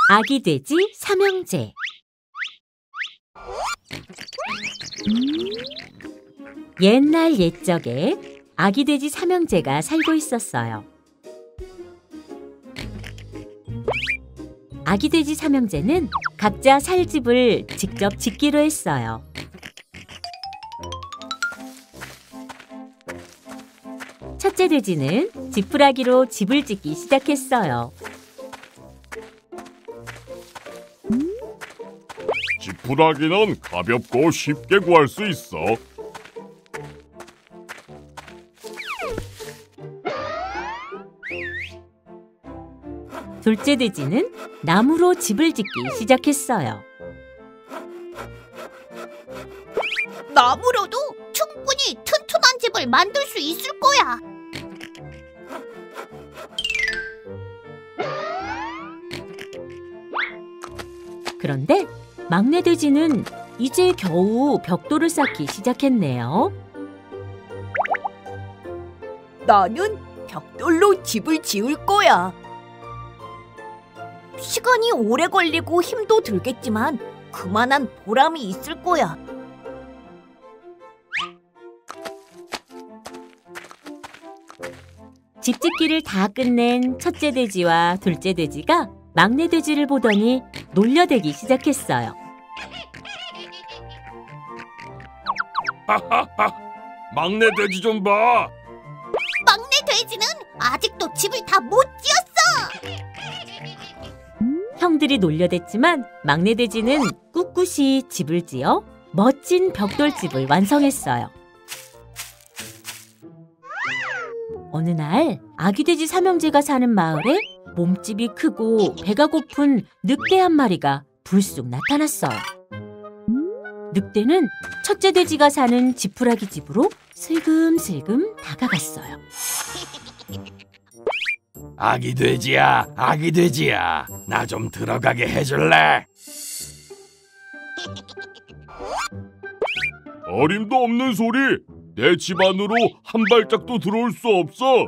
아기 돼지 삼형제. 옛날 옛적에 아기 돼지 삼형제가 살고 있었어요. 아기 돼지 삼형제는 각자 살 집을 직접 짓기로 했어요. 첫째 돼지는 지푸라기로 집을 짓기 시작했어요. 지푸라기는 가볍고 쉽게 구할 수 있어. 둘째 돼지는 나무로 집을 짓기 시작했어요. 나무로도 충분히 튼튼한 집을 만들 수 있을 거야. 그런데 막내 돼지는 이제 겨우 벽돌을 쌓기 시작했네요. 나는 벽돌로 집을 지을 거야. 시간이 오래 걸리고 힘도 들겠지만 그만한 보람이 있을 거야. 집 짓기를 다 끝낸 첫째 돼지와 둘째 돼지가 막내 돼지를 보더니 놀려대기 시작했어요. 하하하, 막내 돼지 좀 봐. 막내 돼지는 아직도 집을 다 못 지었어. 형들이 놀려댔지만 막내 돼지는 꿋꿋이 집을 지어 멋진 벽돌집을 완성했어요. 어느 날 아기 돼지 삼형제가 사는 마을에 몸집이 크고 배가 고픈 늑대 한 마리가 불쑥 나타났어요. 늑대는 첫째 돼지가 사는 지푸라기 집으로 슬금슬금 다가갔어요. 아기 돼지야, 아기 돼지야, 나 좀 들어가게 해줄래? 어림도 없는 소리. 내 집 안으로 한 발짝도 들어올 수 없어.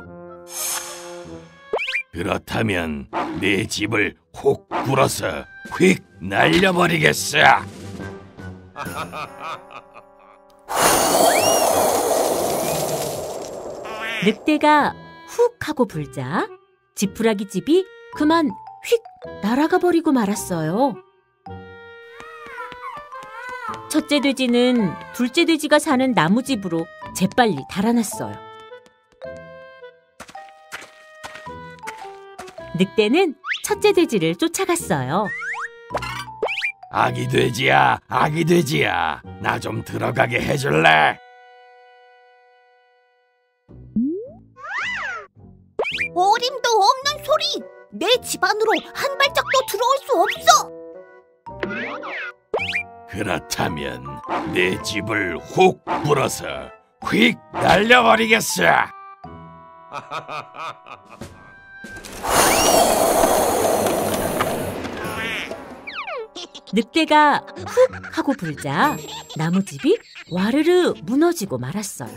그렇다면 내 집을 혹 불어서 휙 날려버리겠어. 늑대가 훅 하고 불자 지푸라기 집이 그만 휙 날아가 버리고 말았어요. 첫째 돼지는 둘째 돼지가 사는 나무집으로 재빨리 달아났어요. 늑대는 첫째 돼지를 쫓아갔어요. 아기 돼지야, 아기 돼지야, 나 좀 들어가게 해줄래? 어림도 없는 소리! 내 집 안으로 한 발짝도 들어올 수 없어! 그렇다면 내 집을 혹 불어서 휙 날려버리겠어. 늑대가 훅 하고 불자 나무집이 와르르 무너지고 말았어요.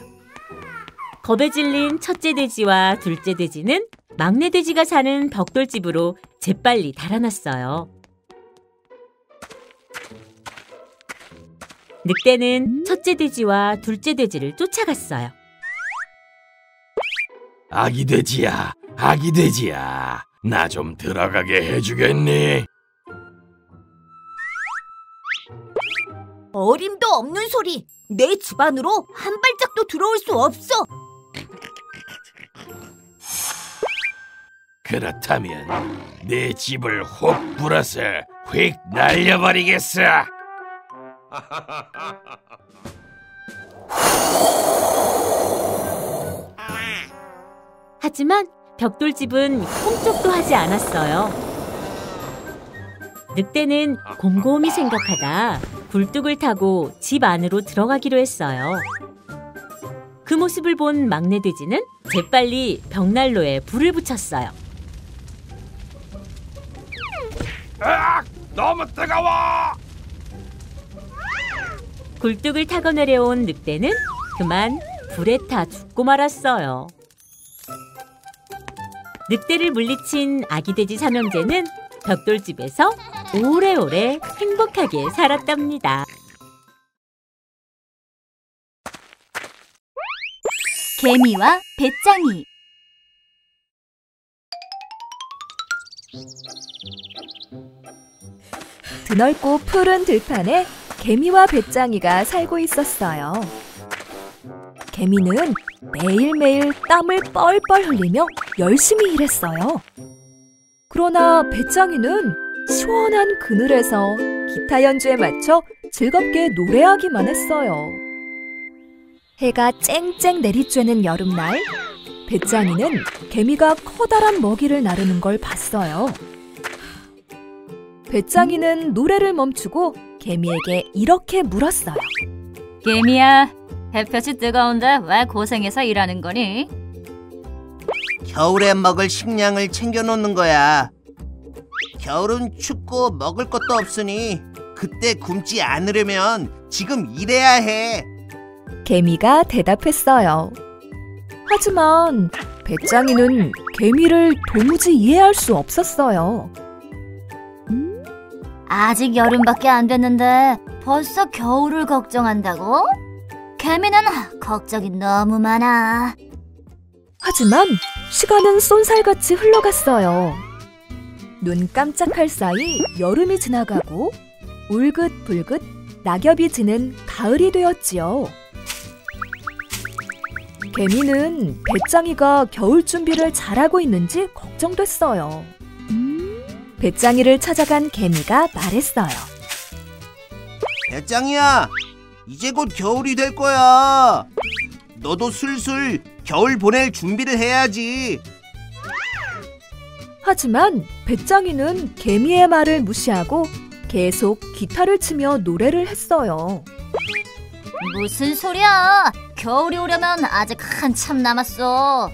겁에 질린 첫째 돼지와 둘째 돼지는 막내 돼지가 사는 벽돌집으로 재빨리 달아났어요. 늑대는 첫째 돼지와 둘째 돼지를 쫓아갔어요. 아기 돼지야, 아기 돼지야, 나 좀 들어가게 해주겠니? 어림도 없는 소리! 내 집 안으로 한 발짝도 들어올 수 없어! 그렇다면 내 집을 혹 불어서 휙 날려버리겠어. 하지만 벽돌집은 꼼짝도 하지 않았어요. 늑대는 곰곰이 생각하다 굴뚝을 타고 집 안으로 들어가기로 했어요. 그 모습을 본 막내 돼지는 재빨리 벽난로에 불을 붙였어요. 으악! 너무 뜨거워! 굴뚝을 타고 내려온 늑대는 그만 불에 타 죽고 말았어요. 늑대를 물리친 아기 돼지 삼형제는 벽돌집에서 오래오래 행복하게 살았답니다. 개미와 배짱이. 드넓고 푸른 들판에 개미와 배짱이가 살고 있었어요. 개미는 매일매일 땀을 뻘뻘 흘리며 열심히 일했어요. 그러나 배짱이는 시원한 그늘에서 기타 연주에 맞춰 즐겁게 노래하기만 했어요. 해가 쨍쨍 내리쬐는 여름날, 배짱이는 개미가 커다란 먹이를 나르는 걸 봤어요. 배짱이는 노래를 멈추고 개미에게 이렇게 물었어요. 개미야, 햇볕이 뜨거운데 왜 고생해서 일하는 거니? 겨울에 먹을 식량을 챙겨놓는 거야. 겨울은 춥고 먹을 것도 없으니 그때 굶지 않으려면 지금 일해야 해. 개미가 대답했어요. 하지만 배짱이는 개미를 도무지 이해할 수 없었어요. 아직 여름밖에 안 됐는데 벌써 겨울을 걱정한다고? 개미는 걱정이 너무 많아. 하지만 시간은 쏜살같이 흘러갔어요. 눈 깜짝할 사이 여름이 지나가고 울긋불긋 낙엽이 지는 가을이 되었지요. 개미는 배짱이가 겨울 준비를 잘하고 있는지 걱정됐어요. 배짱이를 찾아간 개미가 말했어요. 배짱이야, 이제 곧 겨울이 될 거야. 너도 슬슬 겨울 보낼 준비를 해야지. 하지만 배짱이는 개미의 말을 무시하고 계속 기타를 치며 노래를 했어요. 무슨 소리야? 겨울이 오려면 아직 한참 남았어.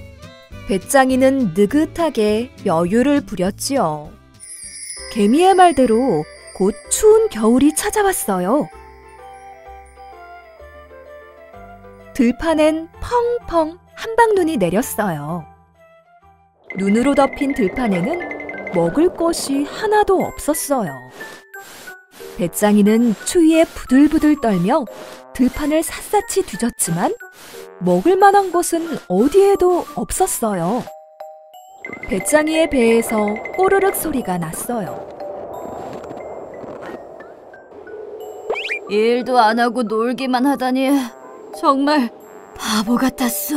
배짱이는 느긋하게 여유를 부렸지요. 개미의 말대로 곧 추운 겨울이 찾아왔어요. 들판엔 펑펑 한방눈이 내렸어요. 눈으로 덮인 들판에는 먹을 것이 하나도 없었어요. 배짱이는 추위에 부들부들 떨며 들판을 샅샅이 뒤졌지만 먹을 만한 것은 어디에도 없었어요. 배짱이의 배에서 꼬르륵 소리가 났어요. 일도 안 하고 놀기만 하다니 정말 바보 같았어.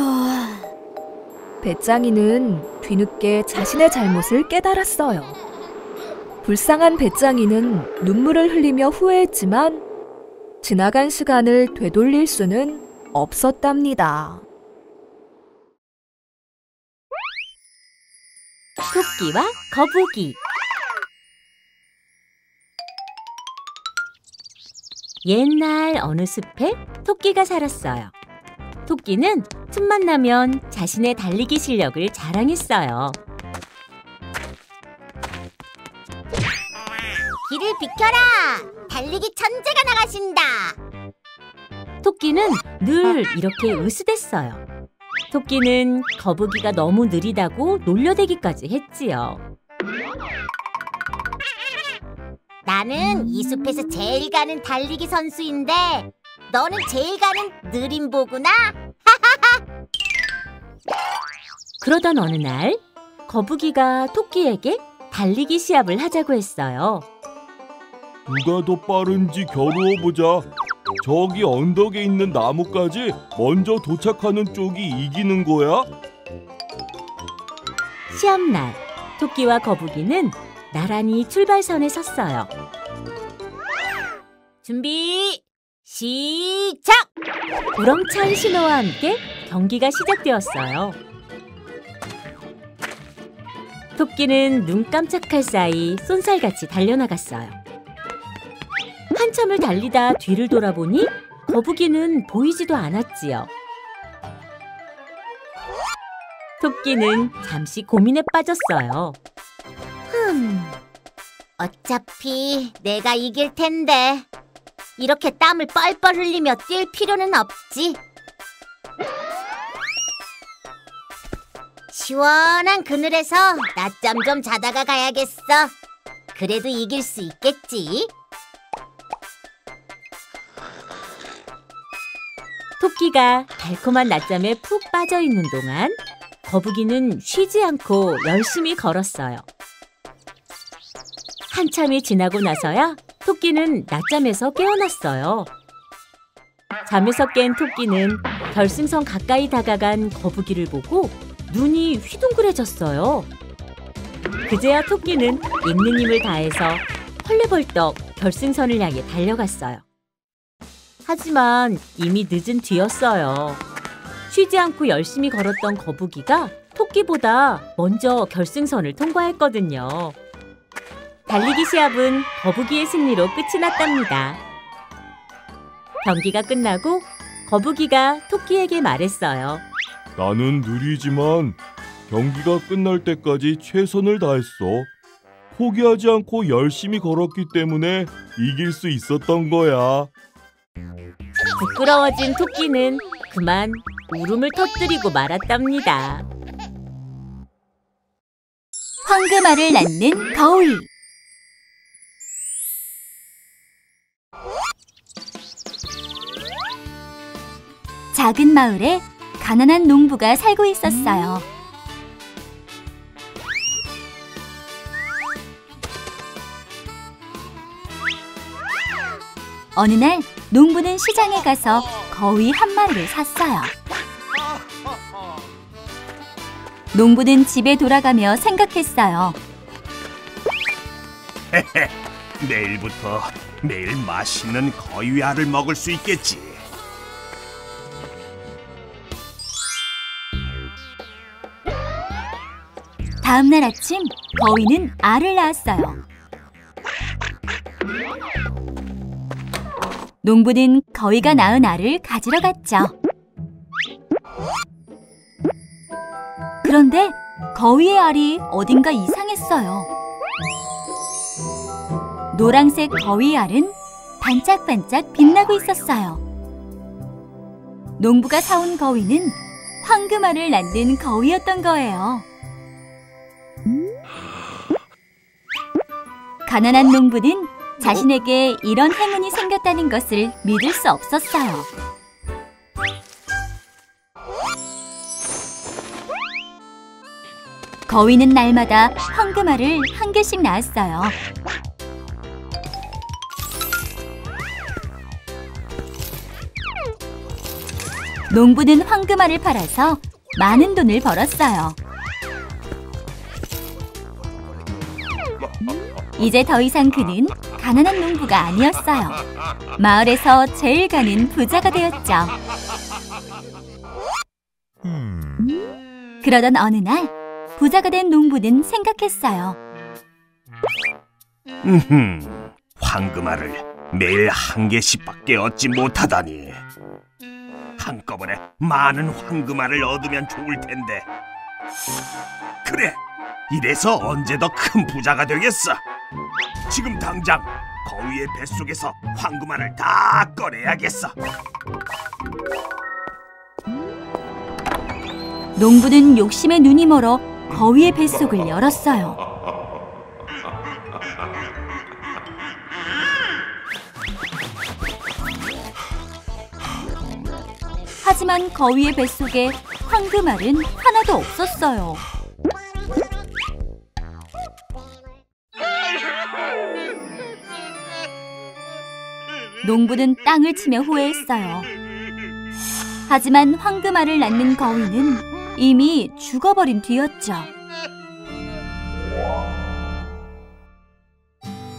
배짱이는 뒤늦게 자신의 잘못을 깨달았어요. 불쌍한 배짱이는 눈물을 흘리며 후회했지만 지나간 시간을 되돌릴 수는 없었답니다. 토끼와 거북이. 옛날 어느 숲에 토끼가 살았어요. 토끼는 틈만 나면 자신의 달리기 실력을 자랑했어요. 길을 비켜라! 달리기 천재가 나가신다! 토끼는 늘 이렇게 으스댔어요. 토끼는 거북이가 너무 느리다고 놀려대기까지 했지요. 나는 이 숲에서 제일 가는 달리기 선수인데 너는 제일 가는 느림보구나? 그러던 어느 날 거북이가 토끼에게 달리기 시합을 하자고 했어요. 누가 더 빠른지 겨루어보자. 저기 언덕에 있는 나무까지 먼저 도착하는 쪽이 이기는 거야? 시합날, 토끼와 거북이는 나란히 출발선에 섰어요. 준비, 시작! 우렁찬 신호와 함께 경기가 시작되었어요. 토끼는 눈 깜짝할 사이 쏜살같이 달려나갔어요. 한참을 달리다 뒤를 돌아보니 거북이는 보이지도 않았지요. 토끼는 잠시 고민에 빠졌어요. 어차피 내가 이길 텐데 이렇게 땀을 뻘뻘 흘리며 뛸 필요는 없지. 시원한 그늘에서 낮잠 좀 자다가 가야겠어. 그래도 이길 수 있겠지. 토끼가 달콤한 낮잠에 푹 빠져 있는 동안 거북이는 쉬지 않고 열심히 걸었어요. 한참이 지나고 나서야 토끼는 낮잠에서 깨어났어요. 잠에서 깬 토끼는 결승선 가까이 다가간 거북이를 보고 눈이 휘둥그레졌어요. 그제야 토끼는 있는 힘을 다해서 헐레벌떡 결승선을 향해 달려갔어요. 하지만 이미 늦은 뒤였어요. 쉬지 않고 열심히 걸었던 거북이가 토끼보다 먼저 결승선을 통과했거든요. 달리기 시합은 거북이의 승리로 끝이 났답니다. 경기가 끝나고 거북이가 토끼에게 말했어요. 나는 느리지만 경기가 끝날 때까지 최선을 다했어. 포기하지 않고 열심히 걸었기 때문에 이길 수 있었던 거야. 부끄러워진 토끼는 그만 울음을 터뜨리고 말았답니다. 황금알을 낳는 거위. 작은 마을에 가난한 농부가 살고 있었어요. 어느 날 농부는 시장에 가서 거위 한 마리를 샀어요. 농부는 집에 돌아가며 생각했어요. 내일부터 매일 맛있는 거위알을 먹을 수 있겠지. 다음 날 아침 거위는 알을 낳았어요. 농부는 거위가 낳은 알을 가지러 갔죠. 그런데 거위의 알이 어딘가 이상했어요. 노란색 거위 알은 반짝반짝 빛나고 있었어요. 농부가 사온 거위는 황금알을 낳는 거위였던 거예요. 가난한 농부는 자신에게 이런 행운이 생겼다는 것을 믿을 수 없었어요. 거위는 날마다 황금알을 한 개씩 낳았어요. 농부는 황금알을 팔아서 많은 돈을 벌었어요. 이제 더 이상 그는 가난한 농부가 아니었어요. 마을에서 제일 가는 부자가 되었죠. 그러던 어느 날 부자가 된 농부는 생각했어요. 황금알을 매일 한 개씩밖에 얻지 못하다니. 한꺼번에 많은 황금알을 얻으면 좋을 텐데. 그래, 이래서 언제 더 큰 부자가 되겠어. 지금 당장 거위의 뱃속에서 황금알을 다 꺼내야겠어. 농부는 욕심에 눈이 멀어 거위의 뱃속을 열었어요. 하지만 거위의 뱃속에 황금알은 하나도 없었어요. 농부는 땅을 치며 후회했어요. 하지만 황금알을 낳는 거위는 이미 죽어버린 뒤였죠.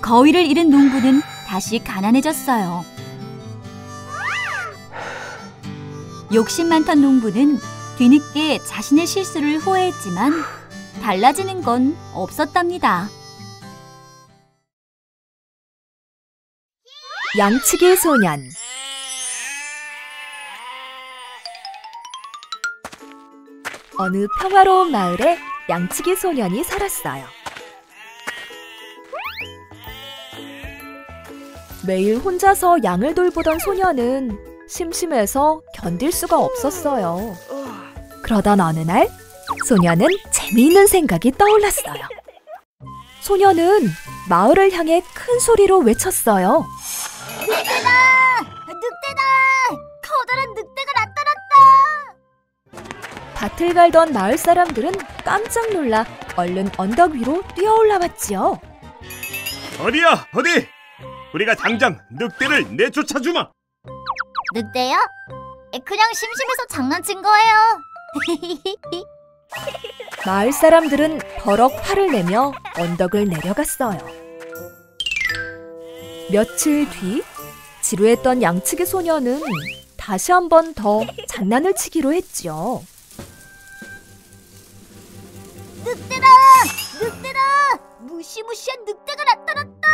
거위를 잃은 농부는 다시 가난해졌어요. 욕심 많던 농부는 뒤늦게 자신의 실수를 후회했지만 달라지는 건 없었답니다. 양치기 소년. 어느 평화로운 마을에 양치기 소년이 살았어요. 매일 혼자서 양을 돌보던 소년은 심심해서 견딜 수가 없었어요. 그러던 어느 날 소년은 재미있는 생각이 떠올랐어요. 소년은 마을을 향해 큰 소리로 외쳤어요. 늑대다! 늑대다! 커다란 늑대가 나타났다! 밭을 갈던 마을 사람들은 깜짝 놀라 얼른 언덕 위로 뛰어 올라왔지요. 어디야, 어디? 우리가 당장 늑대를 내쫓아주마. 늑대요? 그냥 심심해서 장난친 거예요. 마을 사람들은 버럭 화를 내며 언덕을 내려갔어요. 며칠 뒤 지루했던 양치기 소녀는 다시 한 번 더 장난을 치기로 했죠. 늑대다! 늑대다! 무시무시한 늑대가 나타났다!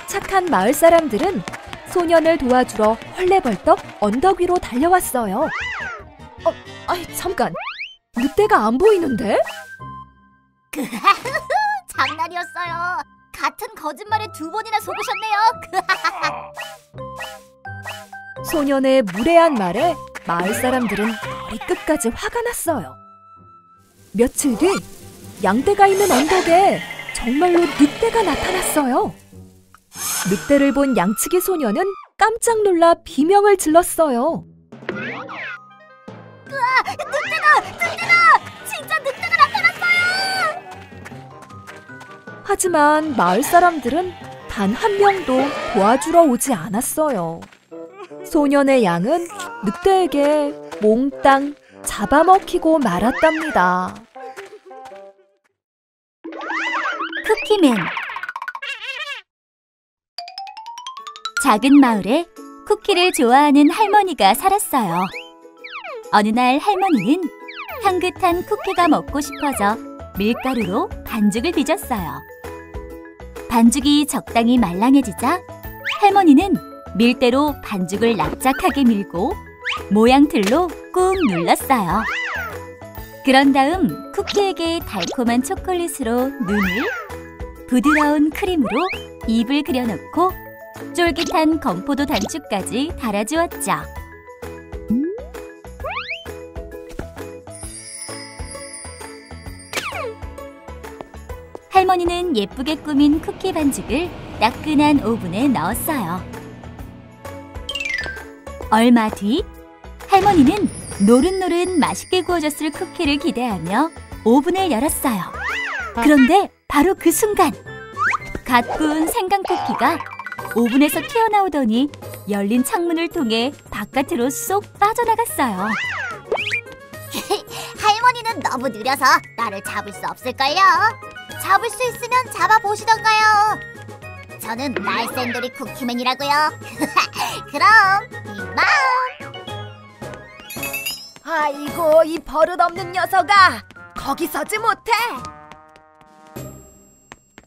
착한 마을 사람들은 소년을 도와주러 헐레벌떡 언덕 위로 달려왔어요. 잠깐! 늑대가 안 보이는데? 장난이었어요. 같은 거짓말에 2번이나 속으셨네요. 소년의 무례한 말에 마을 사람들은 머리끝까지 화가 났어요. 며칠 뒤 양떼가 있는 언덕에 정말로 늑대가 나타났어요. 늑대를 본 양치기 소녀는 깜짝 놀라 비명을 질렀어요. 늑대다! 진짜 늑대가 나타났어요! 하지만 마을 사람들은 단 한 명도 도와주러 오지 않았어요. 소년의 양은 늑대에게 몽땅 잡아먹히고 말았답니다. 쿠키맨. 작은 마을에 쿠키를 좋아하는 할머니가 살았어요. 어느 날 할머니는 향긋한 쿠키가 먹고 싶어져 밀가루로 반죽을 빚었어요. 반죽이 적당히 말랑해지자 할머니는 밀대로 반죽을 납작하게 밀고 모양틀로 꾹 눌렀어요. 그런 다음 쿠키에게 달콤한 초콜릿으로 눈을, 부드러운 크림으로 입을 그려놓고 쫄깃한 건포도 단추까지 달아주었죠. 할머니는 예쁘게 꾸민 쿠키 반죽을 따끈한 오븐에 넣었어요. 얼마 뒤 할머니는 노릇노릇 맛있게 구워졌을 쿠키를 기대하며 오븐을 열었어요. 그런데 바로 그 순간 갓 구운 생강 쿠키가 오븐에서 튀어나오더니 열린 창문을 통해 바깥으로 쏙 빠져나갔어요. 할머니는 너무 느려서 나를 잡을 수 없을걸요. 잡을 수 있으면 잡아보시던가요. 저는 날쌘돌이 쿠키맨이라고요. 그럼 이만. 아이고, 이 버릇없는 녀석아! 거기 서지 못해!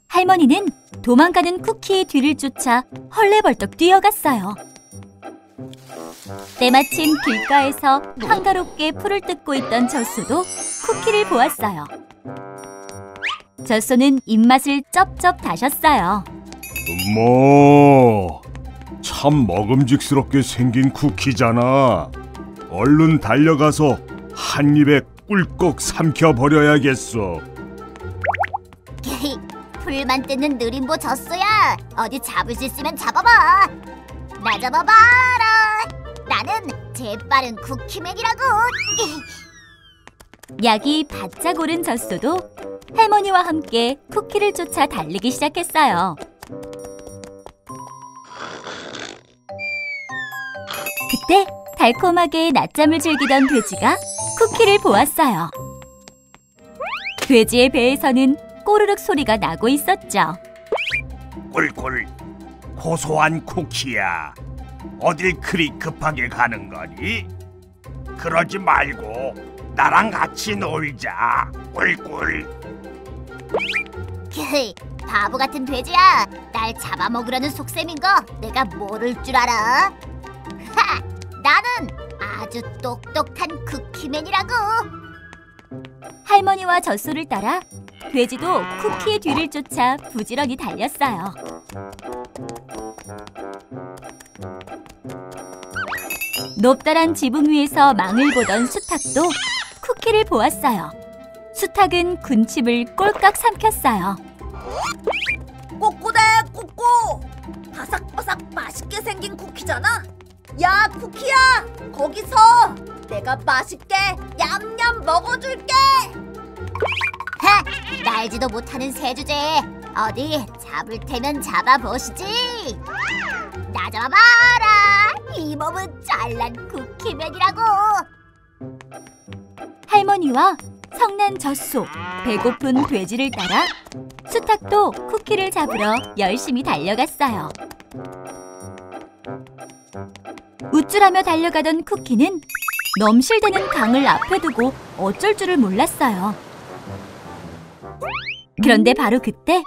할머니는 도망가는 쿠키의 뒤를 쫓아 헐레벌떡 뛰어갔어요. 때마침 길가에서 한가롭게 풀을 뜯고 있던 젖소도 쿠키를 보았어요. 젖소는 입맛을 쩝쩝 다셨어요. 참 먹음직스럽게 생긴 쿠키잖아. 얼른 달려가서 한 입에 꿀꺽 삼켜버려야겠어. 풀만 뜯는 느림보 젖소야. 어디 잡을 수 있으면 잡아봐. 나 잡아봐라. 나는 재빠른 쿠키맨이라고. 약이 바짝 오른 젖소도 할머니와 함께 쿠키를 쫓아 달리기 시작했어요. 그때 달콤하게 낮잠을 즐기던 돼지가 쿠키를 보았어요. 돼지의 배에서는 꼬르륵 소리가 나고 있었죠. 꿀꿀, 고소한 쿠키야. 어딜 그리 급하게 가는 거니? 그러지 말고 나랑 같이 놀자. 꿀꿀. 바보 같은 돼지야. 날 잡아먹으려는 속셈인 거 내가 모를 줄 알아? 나는 아주 똑똑한 쿠키맨이라고. 할머니와 젖소를 따라 돼지도 쿠키의 뒤를 쫓아 부지런히 달렸어요. 높다란 지붕 위에서 망을 보던 수탉도 쿠키를 보았어요. 수탉은 군침을 꼴깍 삼켰어요. 꼬꼬대 꼬꼬! 바삭바삭 맛있게 생긴 쿠키잖아. 야 쿠키야, 거기서 내가 맛있게 냠냠 먹어줄게. 하! 날지도 못하는 새 주제에 어디 잡을 테면 잡아보시지. 나 잡아봐라. 이 몸은 잘난 쿠키맨이라고. 할머니와 성난 젖소, 배고픈 돼지를 따라 수탉도 쿠키를 잡으러 열심히 달려갔어요. 우쭐하며 달려가던 쿠키는 넘실대는 강을 앞에 두고 어쩔 줄을 몰랐어요. 그런데 바로 그때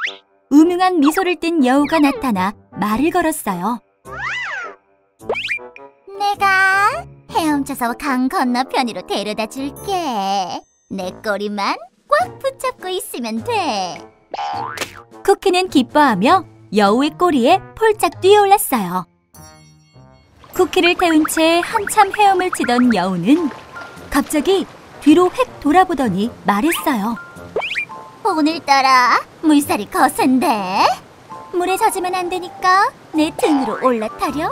음흉한 미소를 띤 여우가 나타나 말을 걸었어요. 내가 헤엄쳐서 강 건너편으로 데려다 줄게. 내 꼬리만 꽉 붙잡고 있으면 돼. 쿠키는 기뻐하며 여우의 꼬리에 폴짝 뛰어올랐어요. 쿠키를 태운 채 한참 헤엄을 치던 여우는 갑자기 뒤로 획 돌아보더니 말했어요. 오늘따라 물살이 거센데? 물에 젖으면 안 되니까 내 등으로 올라타렴.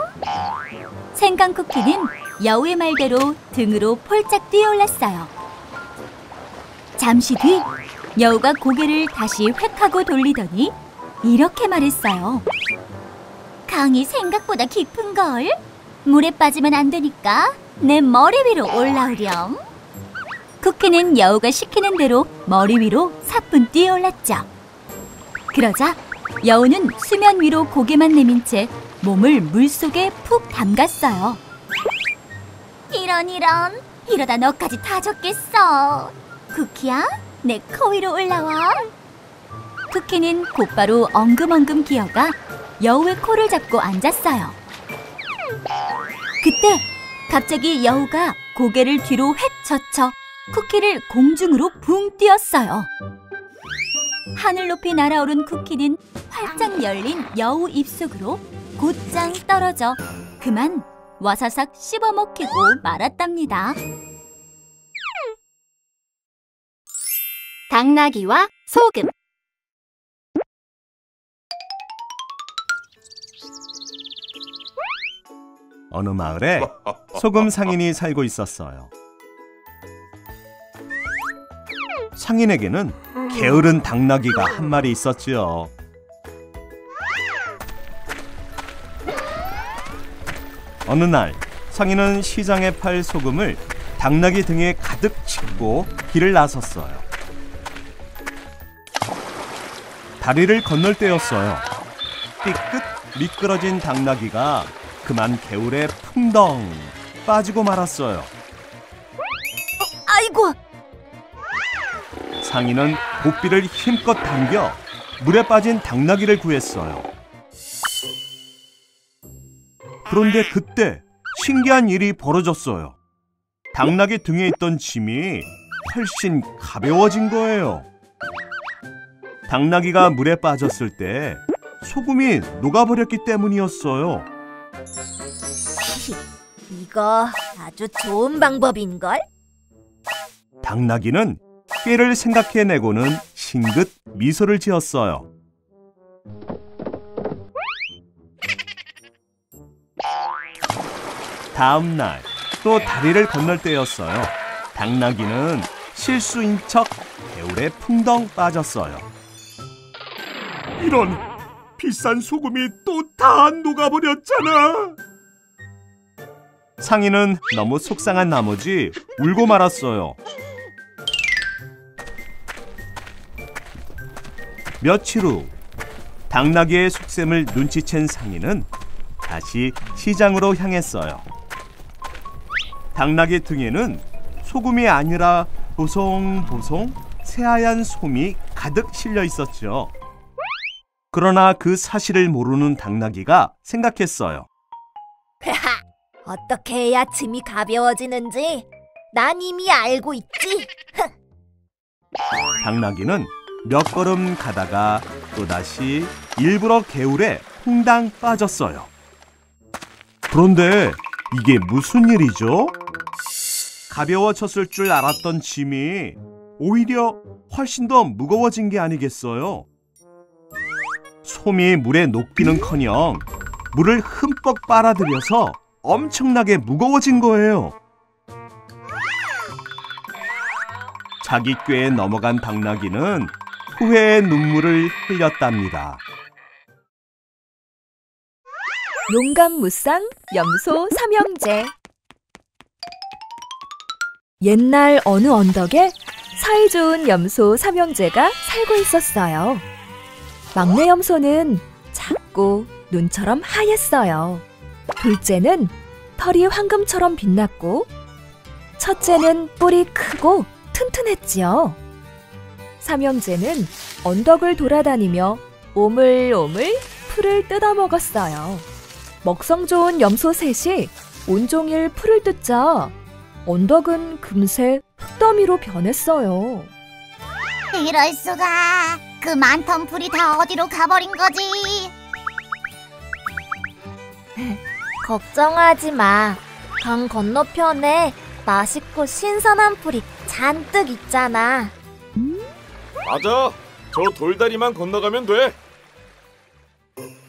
생강 쿠키는 여우의 말대로 등으로 폴짝 뛰어올랐어요. 잠시 뒤 여우가 고개를 다시 획 하고 돌리더니 이렇게 말했어요. 강이 생각보다 깊은걸? 물에 빠지면 안 되니까 내 머리 위로 올라오렴. 쿠키는 여우가 시키는 대로 머리 위로 사뿐 뛰어올랐죠. 그러자 여우는 수면 위로 고개만 내민 채 몸을 물속에 푹 담갔어요. 이런 이러다 너까지 다 젖겠어. 쿠키야, 내 코 위로 올라와. 쿠키는 곧바로 엉금엉금 기어가 여우의 코를 잡고 앉았어요. 그때 갑자기 여우가 고개를 뒤로 획 젖혀 쿠키를 공중으로 붕 띄었어요. 하늘 높이 날아오른 쿠키는 활짝 열린 여우 입속으로 곧장 떨어져 그만 와사삭 씹어먹히고 말았답니다. 당나귀와 소금. 어느 마을에 소금 상인이 살고 있었어요. 상인에게는 게으른 당나귀가 한 마리 있었지요. 어느 날 상인은 시장에 팔 소금을 당나귀 등에 가득 싣고 길을 나섰어요. 다리를 건널 때였어요. 삐끗 미끄러진 당나귀가 그만 개울에 풍덩 빠지고 말았어요. 아이고! 상인은 고삐를 힘껏 당겨 물에 빠진 당나귀를 구했어요. 그런데 그때 신기한 일이 벌어졌어요. 당나귀 등에 있던 짐이 훨씬 가벼워진 거예요. 당나귀가 물에 빠졌을 때 소금이 녹아버렸기 때문이었어요. 이거 아주 좋은 방법인걸? 당나귀는 꾀를 생각해내고는 싱긋 미소를 지었어요. 다음 날 또 다리를 건널 때였어요. 당나귀는 실수인 척 개울에 풍덩 빠졌어요. 이런, 비싼 소금이 또 다 녹아버렸잖아. 상인은 너무 속상한 나머지 울고 말았어요. 며칠 후 당나귀의 속셈을 눈치챈 상인은 다시 시장으로 향했어요. 당나귀 등에는 소금이 아니라 보송보송 새하얀 솜이 가득 실려 있었죠. 그러나 그 사실을 모르는 당나귀가 생각했어요. 어떻게 해야 짐이 가벼워지는지 난 이미 알고 있지. 당나귀는 몇 걸음 가다가 또다시 일부러 개울에 퐁당 빠졌어요. 그런데 이게 무슨 일이죠? 가벼워졌을 줄 알았던 짐이 오히려 훨씬 더 무거워진 게 아니겠어요? 솜이 물에 녹기는커녕 물을 흠뻑 빨아들여서 엄청나게 무거워진 거예요. 자기 꾀에 넘어간 당나귀는 후회의 눈물을 흘렸답니다. 용감무쌍 염소 삼형제. 옛날 어느 언덕에 사이좋은 염소 삼형제가 살고 있었어요. 막내 염소는 작고 눈처럼 하였어요. 둘째는 털이 황금처럼 빛났고 첫째는 뿔이 크고 튼튼했지요. 삼형제는 언덕을 돌아다니며 오물오물 풀을 뜯어먹었어요. 먹성 좋은 염소 셋이 온종일 풀을 뜯자 언덕은 금세 흙더미로 변했어요. 이럴 수가. 그 많던 풀이 다 어디로 가버린 거지? 걱정하지 마. 강 건너편에 맛있고 신선한 풀이 잔뜩 있잖아. 맞아. 저 돌다리만 건너가면 돼.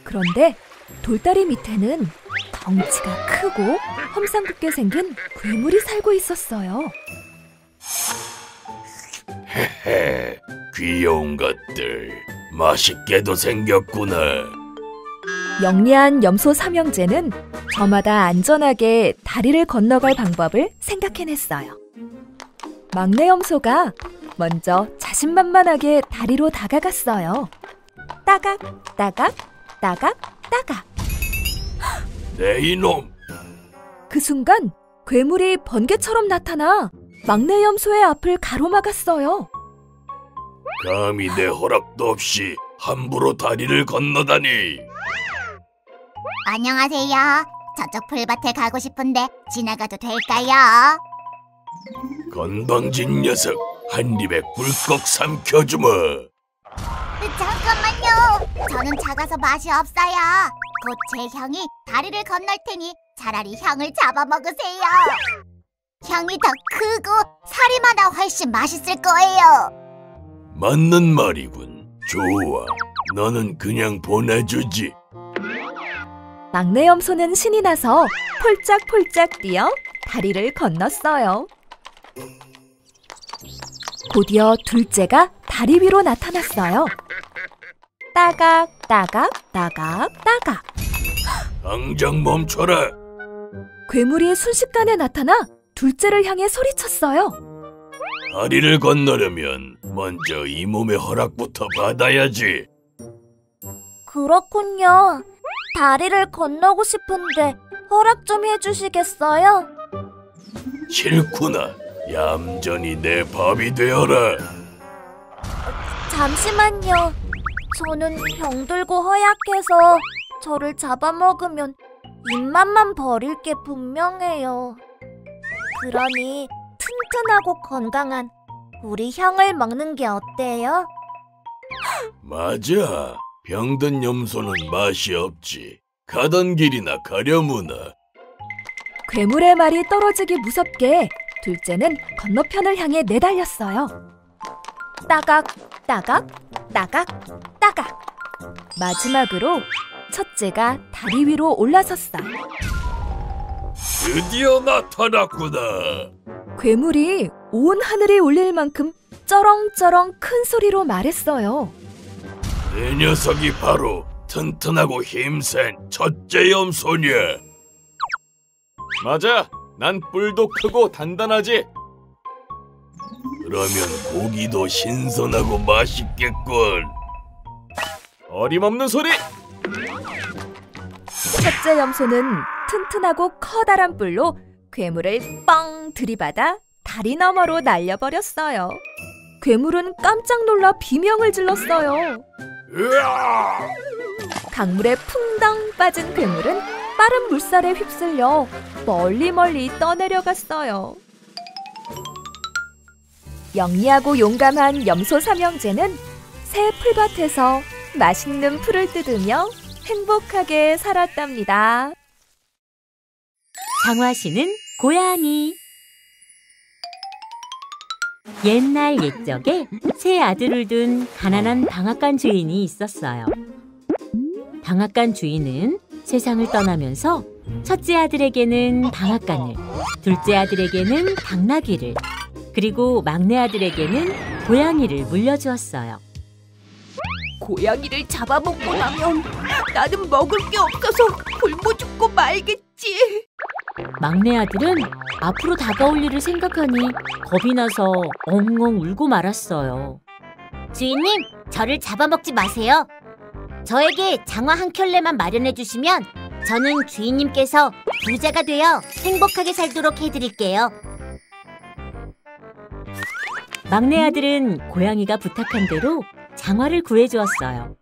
그런데 돌다리 밑에는 덩치가 크고 험상궂게 생긴 괴물이 살고 있었어요. 헤헤, 귀여운 것들. 맛있게도 생겼구나. 영리한 염소 삼형제는 저마다 안전하게 다리를 건너갈 방법을 생각해냈어요. 막내 염소가 먼저 자신만만하게 다리로 다가갔어요. 따각, 따각, 따각, 따각. 내 이놈! 그 순간 괴물이 번개처럼 나타나 막내 염소의 앞을 가로막았어요. 감히 내 허락도 없이 함부로 다리를 건너다니. 안녕하세요. 저쪽 풀밭에 가고 싶은데 지나가도 될까요? 건방진 녀석, 한 입에 꿀꺽 삼켜주마. 잠깐만요. 저는 작아서 맛이 없어요. 곧 제 형이 다리를 건널 테니 차라리 형을 잡아먹으세요. 형이 더 크고 살이 많아 훨씬 맛있을 거예요. 맞는 말이군. 좋아, 너는 그냥 보내주지. 막내 염소는 신이 나서 폴짝폴짝 뛰어 다리를 건넜어요. 곧이어 둘째가 다리 위로 나타났어요. 따각, 따각, 따각, 따각. 당장 멈춰라. 괴물이 순식간에 나타나 둘째를 향해 소리쳤어요. 다리를 건너려면 먼저 이 몸의 허락부터 받아야지. 그렇군요. 다리를 건너고 싶은데 허락 좀 해주시겠어요? 싫구나. 얌전히 내 밥이 되어라. 잠시만요. 저는 병들고 허약해서 저를 잡아먹으면 입맛만 버릴 게 분명해요. 그러니 튼튼하고 건강한 우리 형을 먹는 게 어때요? 맞아. 병든 염소는 맛이 없지. 가던 길이나 가려무나. 괴물의 말이 떨어지기 무섭게 둘째는 건너편을 향해 내달렸어요. 따각, 따각, 따각, 따각. 마지막으로 첫째가 다리 위로 올라섰어요. 드디어 나타났구나. 괴물이 온 하늘이 울릴 만큼 쩌렁쩌렁 큰 소리로 말했어요. 내 녀석이 바로 튼튼하고 힘센 첫째 염소냐. 맞아. 난 뿔도 크고 단단하지. 그러면 고기도 신선하고 맛있겠군. 어림없는 소리. 첫째 염소는 튼튼하고 커다란 뿔로 괴물을 뻥 들이받아 다리 너머로 날려버렸어요. 괴물은 깜짝 놀라 비명을 질렀어요. 으아! 강물에 풍덩 빠진 괴물은 빠른 물살에 휩쓸려 멀리 떠내려갔어요. 영리하고 용감한 염소 삼형제는 새 풀밭에서 맛있는 풀을 뜯으며 행복하게 살았답니다. 장화시는 고양이. 옛날 옛적에 세 아들을 둔 가난한 방앗간 주인이 있었어요. 방앗간 주인은 세상을 떠나면서 첫째 아들에게는 방앗간을, 둘째 아들에게는 당나귀를, 그리고 막내 아들에게는 고양이를 물려주었어요. 고양이를 잡아먹고 나면 나는 먹을 게 없어서 굶어 죽고 말겠지. 막내 아들은 앞으로 다가올 일을 생각하니 겁이 나서 엉엉 울고 말았어요. 주인님, 저를 잡아먹지 마세요. 저에게 장화 한 켤레만 마련해 주시면 저는 주인님께서 부자가 되어 행복하게 살도록 해드릴게요. 막내 아들은 고양이가 부탁한 대로 장화를 구해주었어요.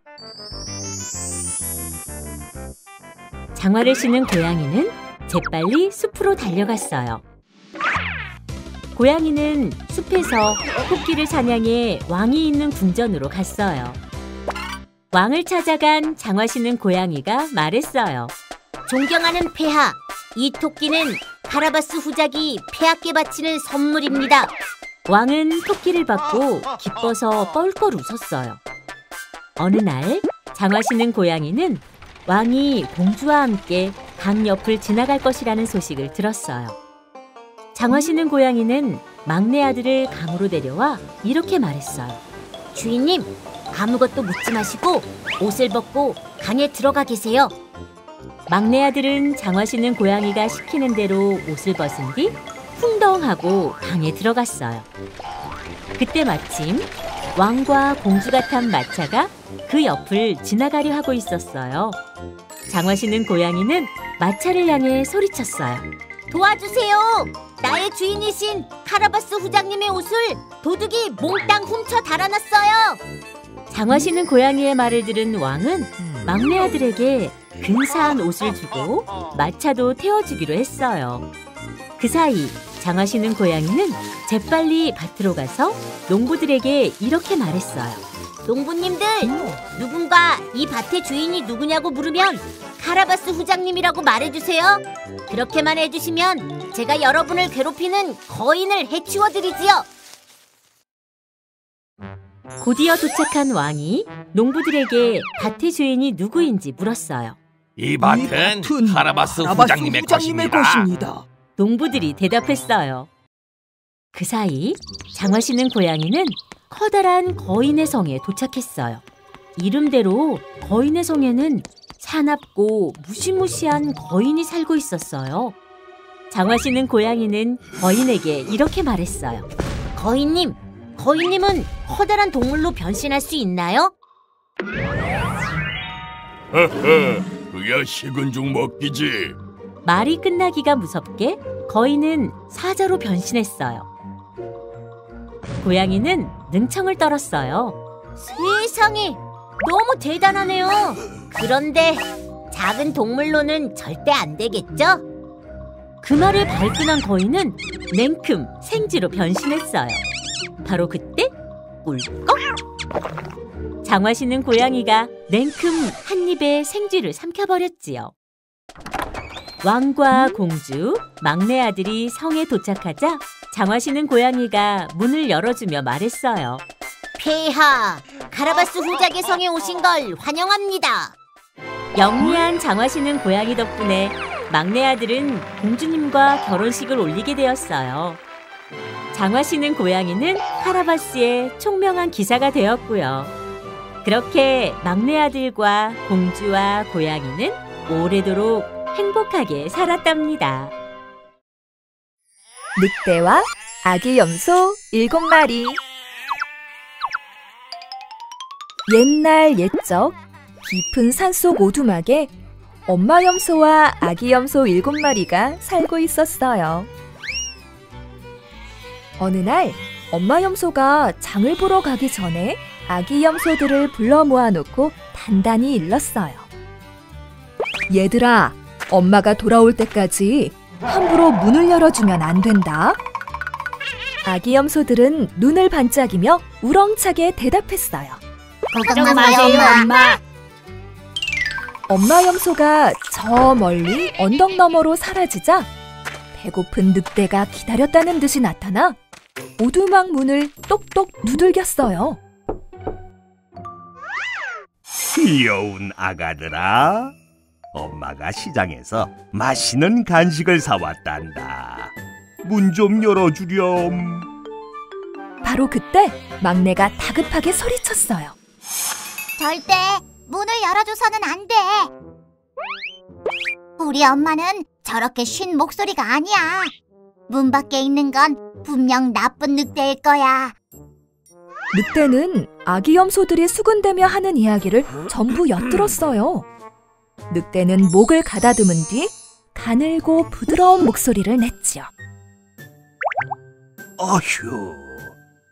장화를 신은 고양이는 재빨리 숲으로 달려갔어요. 고양이는 숲에서 토끼를 사냥해 왕이 있는 궁전으로 갔어요. 왕을 찾아간 장화 신은 고양이가 말했어요. 존경하는 폐하, 이 토끼는 카라바스 후작이 폐하께 바치는 선물입니다. 왕은 토끼를 받고 기뻐서 뻘뻘 웃었어요. 어느 날 장화 신은 고양이는 왕이 공주와 함께 강 옆을 지나갈 것이라는 소식을 들었어요. 장화 신은 고양이는 막내 아들을 강으로 데려와 이렇게 말했어요. 주인님, 아무것도 묻지 마시고 옷을 벗고 강에 들어가 계세요. 막내 아들은 장화 신은 고양이가 시키는 대로 옷을 벗은 뒤 풍덩하고 강에 들어갔어요. 그때 마침 왕과 공주가 탄 마차가 그 옆을 지나가려 하고 있었어요. 장화 신은 고양이는 마차를 향해 소리쳤어요. 도와주세요! 나의 주인이신 카라바스 후장님의 옷을 도둑이 몽땅 훔쳐 달아났어요. 장화 신은 고양이의 말을 들은 왕은 막내 아들에게 근사한 옷을 주고 마차도 태워주기로 했어요. 그 사이 장화 신은 고양이는 재빨리 밭으로 가서 농부들에게 이렇게 말했어요. 농부님들, 누군가 이 밭의 주인이 누구냐고 물으면 카라바스 후장님이라고 말해주세요. 그렇게만 해주시면 제가 여러분을 괴롭히는 거인을 해치워드리지요. 곧이어 도착한 왕이 농부들에게 밭의 주인이 누구인지 물었어요. 이 밭은 카라바스 후장님의 것입니다. 농부들이 대답했어요. 그 사이 장화 신은 고양이는 커다란 거인의 성에 도착했어요. 이름대로 거인의 성에는 사납고 무시무시한 거인이 살고 있었어요. 장화 신은 고양이는 거인에게 이렇게 말했어요. 거인님, 거인님은 커다란 동물로 변신할 수 있나요? 허허, 그야 식은 죽 먹기지. 말이 끝나기가 무섭게 거인은 사자로 변신했어요. 고양이는 능청을 떨었어요. 세상에, 너무 대단하네요. 그런데 작은 동물로는 절대 안 되겠죠? 그 말에 발끈한 거인은 냉큼 생쥐로 변신했어요. 바로 그때 꿀꺽! 장화 신은 고양이가 냉큼 한 입에 생쥐를 삼켜버렸지요. 왕과 공주, 막내 아들이 성에 도착하자 장화 신은 고양이가 문을 열어주며 말했어요. 폐하, 카라바스 후작의 성에 오신 걸 환영합니다. 영리한 장화 신은 고양이 덕분에 막내 아들은 공주님과 결혼식을 올리게 되었어요. 장화 신은 고양이는 카라바스의 총명한 기사가 되었고요. 그렇게 막내 아들과 공주와 고양이는 오래도록 행복하게 살았답니다. 늑대와 아기 염소 7마리. 옛날 옛적 깊은 산속 오두막에 엄마 염소와 아기 염소 7마리가 살고 있었어요. 어느 날 엄마 염소가 장을 보러 가기 전에 아기 염소들을 불러 모아놓고 단단히 일렀어요. 얘들아, 엄마가 돌아올 때까지 함부로 문을 열어주면 안 된다. 아기 염소들은 눈을 반짝이며 우렁차게 대답했어요. 걱정 마세요, 엄마. 엄마 염소가 저 멀리 언덕 너머로 사라지자 배고픈 늑대가 기다렸다는 듯이 나타나 오두막 문을 똑똑 두들겼어요. 귀여운 아가들아, 엄마가 시장에서 맛있는 간식을 사왔단다. 문 좀 열어주렴. 바로 그때 막내가 다급하게 소리쳤어요. 절대 문을 열어줘서는 안 돼. 우리 엄마는 저렇게 쉰 목소리가 아니야. 문 밖에 있는 건 분명 나쁜 늑대일 거야. 늑대는 아기 염소들이 수군대며 하는 이야기를 전부 엿들었어요. 늑대는 목을 가다듬은 뒤 가늘고 부드러운 목소리를 냈지요. 어휴,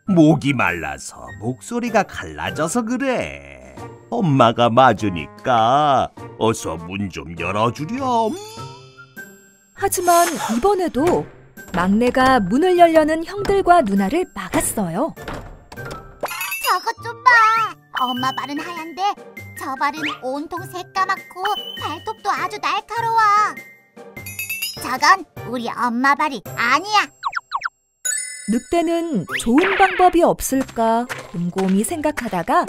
목이 말라서 목소리가 갈라져서 그래. 엄마가 맞으니까 어서 문 좀 열어주렴. 하지만 이번에도 막내가 문을 열려는 형들과 누나를 막았어요. 저것 좀 봐. 엄마 발은 하얀데 저 발은 온통 새까맣고 발톱도 아주 날카로워. 저건 우리 엄마 발이 아니야. 늑대는 좋은 방법이 없을까 곰곰이 생각하다가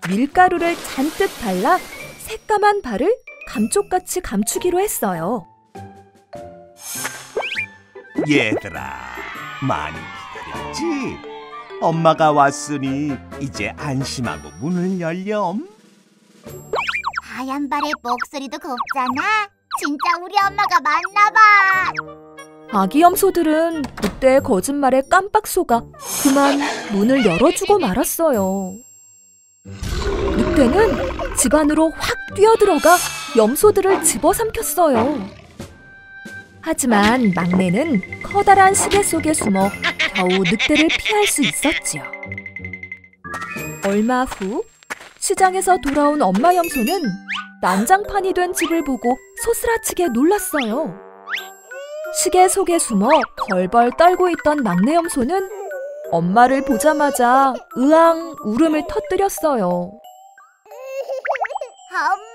밀가루를 잔뜩 발라 새까만 발을 감쪽같이 감추기로 했어요. 얘들아, 많이 기다렸지? 엄마가 왔으니 이제 안심하고 문을 열렴. 하얀 발의 목소리도 곱잖아. 진짜 우리 엄마가 맞나 봐. 아기 염소들은 늑대의 거짓말에 깜빡 속아 그만 문을 열어주고 말았어요. 늑대는 집 안으로 확 뛰어들어가 염소들을 집어삼켰어요. 하지만 막내는 커다란 시계 속에 숨어 겨우 늑대를 피할 수 있었지요. 얼마 후 시장에서 돌아온 엄마 염소는 난장판이 된 집을 보고 소스라치게 놀랐어요. 시계 속에 숨어 벌벌 떨고 있던 막내 염소는 엄마를 보자마자 으앙 울음을 터뜨렸어요. 엄마!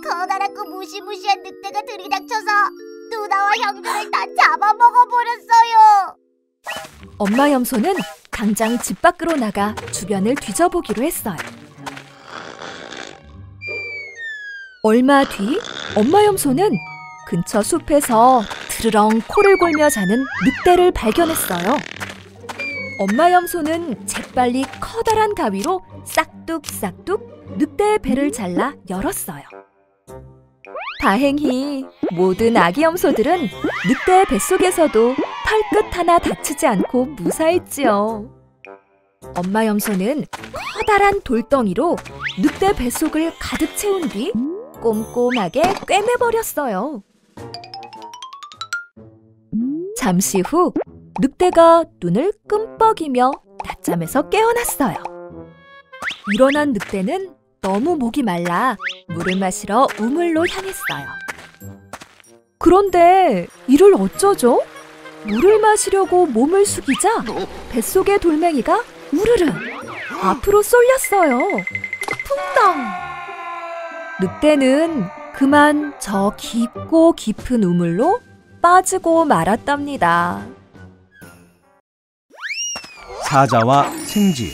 커다랗고 무시무시한 늑대가 들이닥쳐서 누나와 형들을 다 잡아먹어버렸어요. 엄마 염소는 당장 집 밖으로 나가 주변을 뒤져보기로 했어요. 얼마 뒤 엄마 염소는 근처 숲에서 드르렁 코를 골며 자는 늑대를 발견했어요. 엄마 염소는 재빨리 커다란 가위로 싹둑싹둑 늑대의 배를 잘라 열었어요. 다행히 모든 아기 염소들은 늑대의 뱃속에서도 털끝 하나 다치지 않고 무사했지요. 엄마 염소는 커다란 돌덩이로 늑대 뱃속을 가득 채운 뒤 꼼꼼하게 꿰매버렸어요. 잠시 후 늑대가 눈을 끔뻑이며 낮잠에서 깨어났어요. 일어난 늑대는 너무 목이 말라 물을 마시러 우물로 향했어요. 그런데 이를 어쩌죠? 물을 마시려고 몸을 숙이자 뱃속의 돌멩이가 우르르 앞으로 쏠렸어요. 풍덩! 늑대는 그만 저 깊고 깊은 우물로 빠지고 말았답니다. 사자와 생쥐.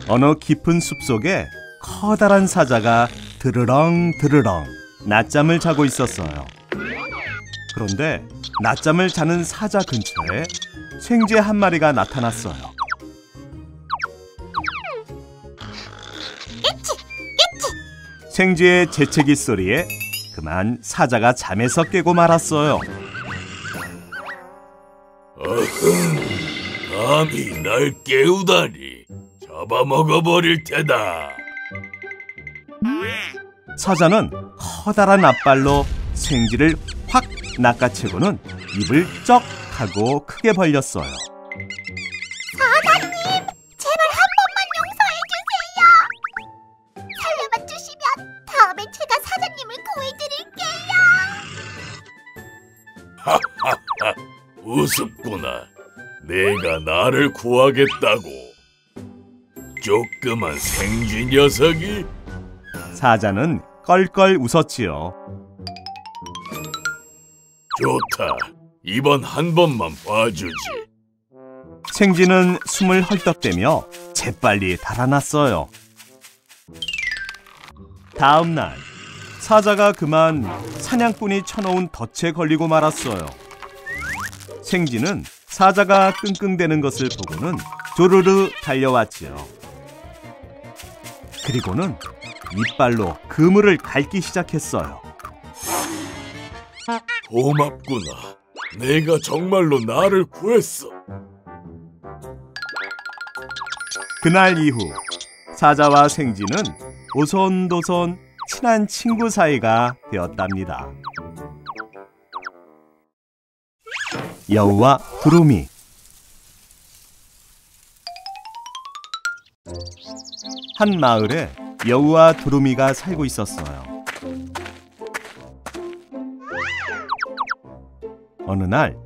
어느 깊은 숲속에 커다란 사자가 드르렁 드르렁 낮잠을 자고 있었어요. 그런데 낮잠을 자는 사자 근처에 생쥐 한 마리가 나타났어요. 생쥐의 재채기 소리에 그만 사자가 잠에서 깨고 말았어요. 감히 날 깨우다니. 잡아먹어버릴 테다. 사자는 커다란 앞발로 생쥐를 확 낚아채고는 입을 쩍 하고 크게 벌렸어요. 사장님, 제발 한 번만 용서해주세요. 살려만 주시면 다음에 제가 사장님을 구해드릴게요. 하하하, 우습구나. 내가 나를 구하겠다고. 조그만 생쥐 녀석이. 사자는 껄껄 웃었지요. 좋다. 이번 한 번만 봐주지. 생쥐는 숨을 헐떡대며 재빨리 달아났어요. 다음 날 사자가 그만 사냥꾼이 쳐놓은 덫에 걸리고 말았어요. 생쥐는 사자가 끙끙대는 것을 보고는 조르르 달려왔지요. 그리고는 이빨로 그물을 갈기 시작했어요. 고맙구나. 내가 정말로 나를 구했어. 그날 이후 사자와 생쥐는 오손도손 친한 친구 사이가 되었답니다. 여우와 두루미. 한 마을에 여우와 두루미가 살고 있었어요. 어느 날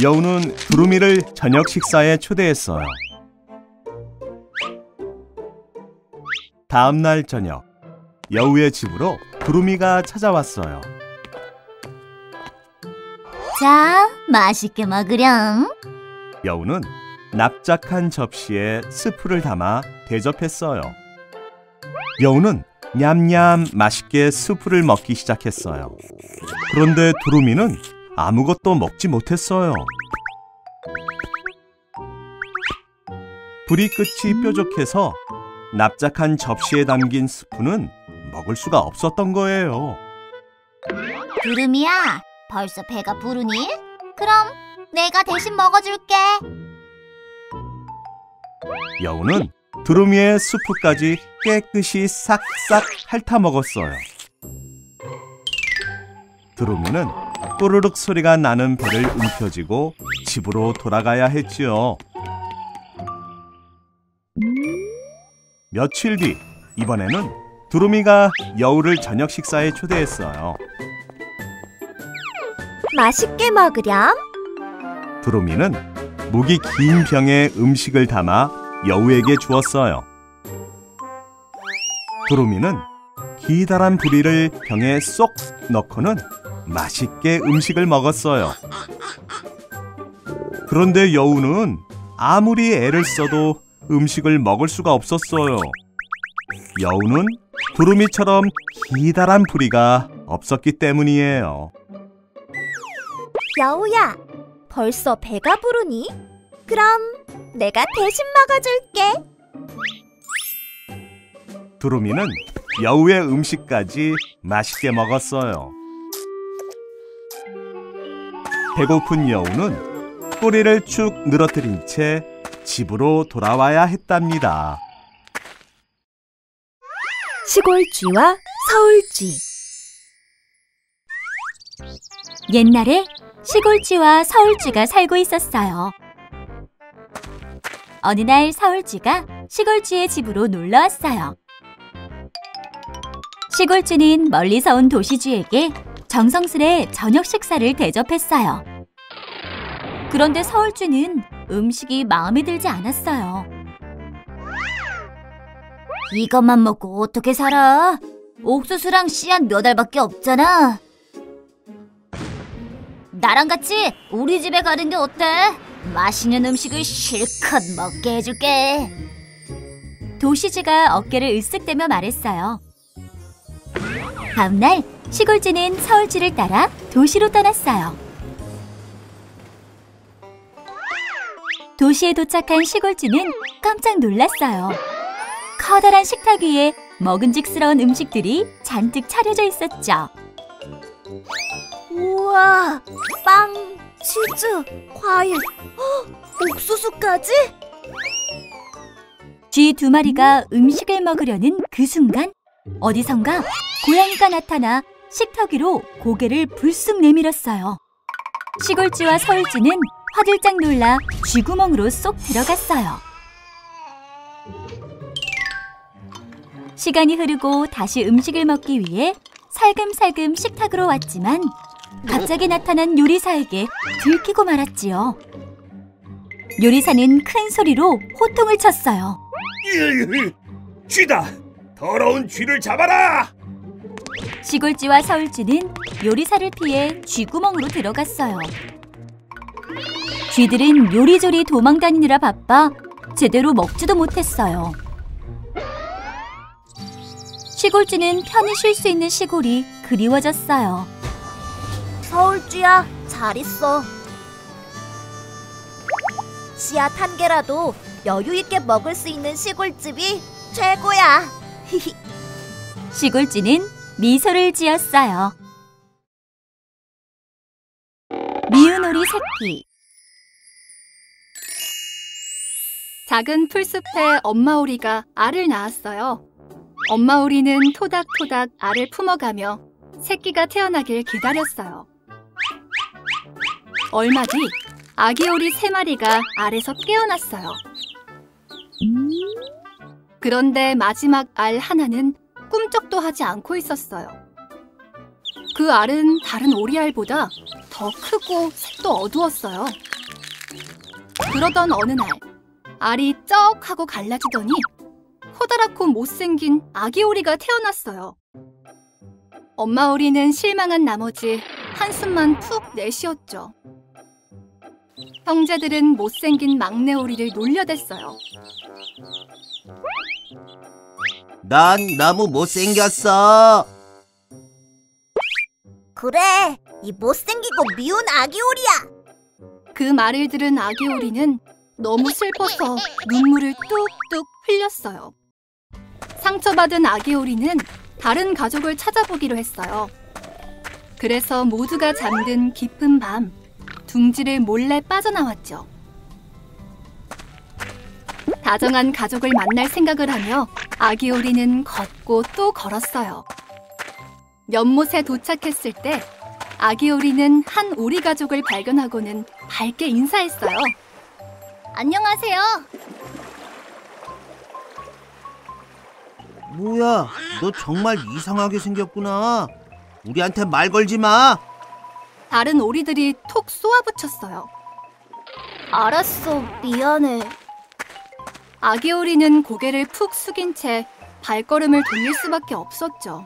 여우는 두루미를 저녁 식사에 초대했어요. 다음 날 저녁 여우의 집으로 두루미가 찾아왔어요. 자, 맛있게 먹으렴. 여우는 납작한 접시에 스프를 담아 대접했어요. 여우는 냠냠 맛있게 스프를 먹기 시작했어요. 그런데 두루미는 아무것도 먹지 못했어요. 부리 끝이 뾰족해서 납작한 접시에 담긴 스프는 먹을 수가 없었던 거예요. 두루미야, 벌써 배가 부르니? 그럼 내가 대신 먹어줄게. 여우는 두루미의 스프까지 깨끗이 싹싹 핥아 먹었어요. 두루미는 꼬르륵 소리가 나는 배를 움켜쥐고 집으로 돌아가야 했지요. 며칠 뒤, 이번에는 두루미가 여우를 저녁 식사에 초대했어요. 맛있게 먹으렴. 두루미는 목이 긴 병에 음식을 담아 여우에게 주었어요. 두루미는 기다란 부리를 병에 쏙 넣고는 맛있게 음식을 먹었어요. 그런데 여우는 아무리 애를 써도 음식을 먹을 수가 없었어요. 여우는 두루미처럼 기다란 부리가 없었기 때문이에요. 여우야, 벌써 배가 부르니? 그럼 내가 대신 먹어줄게. 두루미는 여우의 음식까지 맛있게 먹었어요. 배고픈 여우는 꼬리를 축 늘어뜨린 채 집으로 돌아와야 했답니다. 시골쥐와 서울쥐. 옛날에 시골쥐와 서울쥐가 살고 있었어요. 어느 날 서울쥐가 시골쥐의 집으로 놀러 왔어요. 시골쥐는 멀리서 온 도시쥐에게 정성스레 저녁 식사를 대접했어요. 그런데 서울쥐는 음식이 마음에 들지 않았어요. 이것만 먹고 어떻게 살아? 옥수수랑 씨앗 몇 알밖에 없잖아. 나랑 같이 우리 집에 가는 게 어때? 맛있는 음식을 실컷 먹게 해줄게. 도시쥐가 어깨를 으쓱대며 말했어요. 다음 날 시골쥐는 서울쥐를 따라 도시로 떠났어요. 도시에 도착한 시골쥐는 깜짝 놀랐어요. 커다란 식탁 위에 먹음직스러운 음식들이 잔뜩 차려져 있었죠. 우와, 빵, 치즈, 과일, 옥수수까지? 쥐 두 마리가 음식을 먹으려는 그 순간 어디선가 고양이가 나타나 식탁 위로 고개를 불쑥 내밀었어요. 시골쥐와 서울쥐는 화들짝 놀라 쥐구멍으로 쏙 들어갔어요. 시간이 흐르고 다시 음식을 먹기 위해 살금살금 식탁으로 왔지만 갑자기 나타난 요리사에게 들키고 말았지요. 요리사는 큰 소리로 호통을 쳤어요. 쥐다! 더러운 쥐를 잡아라! 시골쥐와 서울쥐는 요리사를 피해 쥐구멍으로 들어갔어요. 쥐들은 요리조리 도망다니느라 바빠 제대로 먹지도 못했어요. 시골쥐는 편히 쉴 수 있는 시골이 그리워졌어요. 서울쥐야, 잘 있어. 씨앗 한 개라도 여유 있게 먹을 수 있는 시골집이 최고야. 시골쥐는 미소를 지었어요. 미운 오리 새끼. 작은 풀숲에 엄마 오리가 알을 낳았어요. 엄마 오리는 토닥토닥 알을 품어가며 새끼가 태어나길 기다렸어요. 얼마 뒤 아기 오리 3마리가 알에서 깨어났어요. 그런데 마지막 알 하나는 꿈쩍도 하지 않고 있었어요. 그 알은 다른 오리알보다 더 크고 색도 어두웠어요. 그러던 어느 날 알이 쩍 하고 갈라지더니 커다랗고 못생긴 아기 오리가 태어났어요. 엄마 오리는 실망한 나머지 한숨만 푹 내쉬었죠. 형제들은 못생긴 막내 오리를 놀려댔어요. 난 너무 못생겼어. 그래, 이 못생기고 미운 아기 오리야. 그 말을 들은 아기 오리는 너무 슬퍼서 눈물을 뚝뚝 흘렸어요. 상처받은 아기 오리는 다른 가족을 찾아보기로 했어요. 그래서 모두가 잠든 깊은 밤, 둥지를 몰래 빠져나왔죠. 다정한 가족을 만날 생각을 하며 아기 오리는 걷고 또 걸었어요. 연못에 도착했을 때 아기 오리는 한 오리 가족을 발견하고는 밝게 인사했어요. 안녕하세요. 뭐야, 너 정말 이상하게 생겼구나. 우리한테 말 걸지 마. 다른 오리들이 톡 쏘아붙였어요. 알았어, 미안해. 아기 오리는 고개를 푹 숙인 채 발걸음을 돌릴 수밖에 없었죠.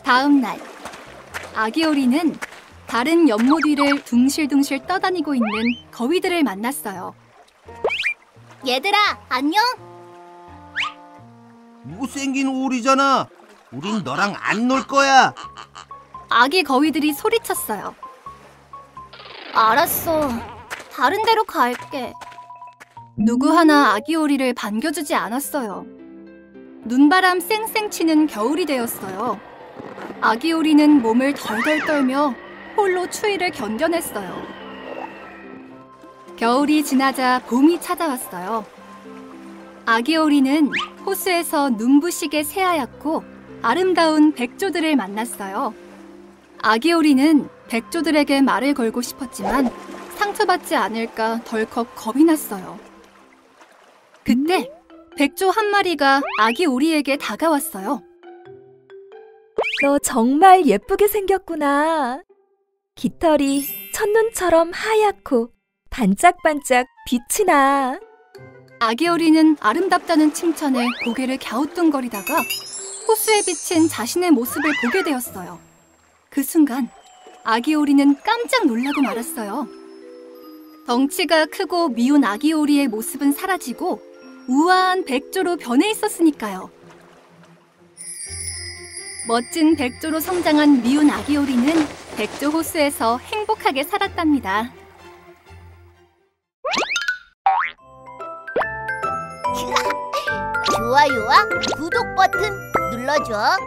다음 날, 아기 오리는 다른 연못 위를 둥실둥실 떠다니고 있는 거위들을 만났어요. 얘들아, 안녕? 못생긴 오리잖아. 우린 너랑 안 놀 거야. 아기 거위들이 소리쳤어요. 알았어, 다른 데로 갈게. 누구 하나 아기 오리를 반겨주지 않았어요. 눈바람 쌩쌩 치는 겨울이 되었어요. 아기 오리는 몸을 덜덜 떨며 홀로 추위를 견뎌냈어요. 겨울이 지나자 봄이 찾아왔어요. 아기 오리는 호수에서 눈부시게 새하얗고 아름다운 백조들을 만났어요. 아기 오리는 백조들에게 말을 걸고 싶었지만 상처받지 않을까 덜컥 겁이 났어요. 그때 백조 한 마리가 아기 오리에게 다가왔어요. 너 정말 예쁘게 생겼구나. 깃털이 첫눈처럼 하얗고 반짝반짝 빛이 나. 아기 오리는 아름답다는 칭찬에 고개를 갸우뚱거리다가 호수에 비친 자신의 모습을 보게 되었어요. 그 순간 아기 오리는 깜짝 놀라고 말았어요. 덩치가 크고 미운 아기 오리의 모습은 사라지고 우아한 백조로 변해 있었으니까요. 멋진 백조로 성장한 미운 아기 오리는 백조 호수에서 행복하게 살았답니다. 좋아요와 구독 버튼 눌러줘.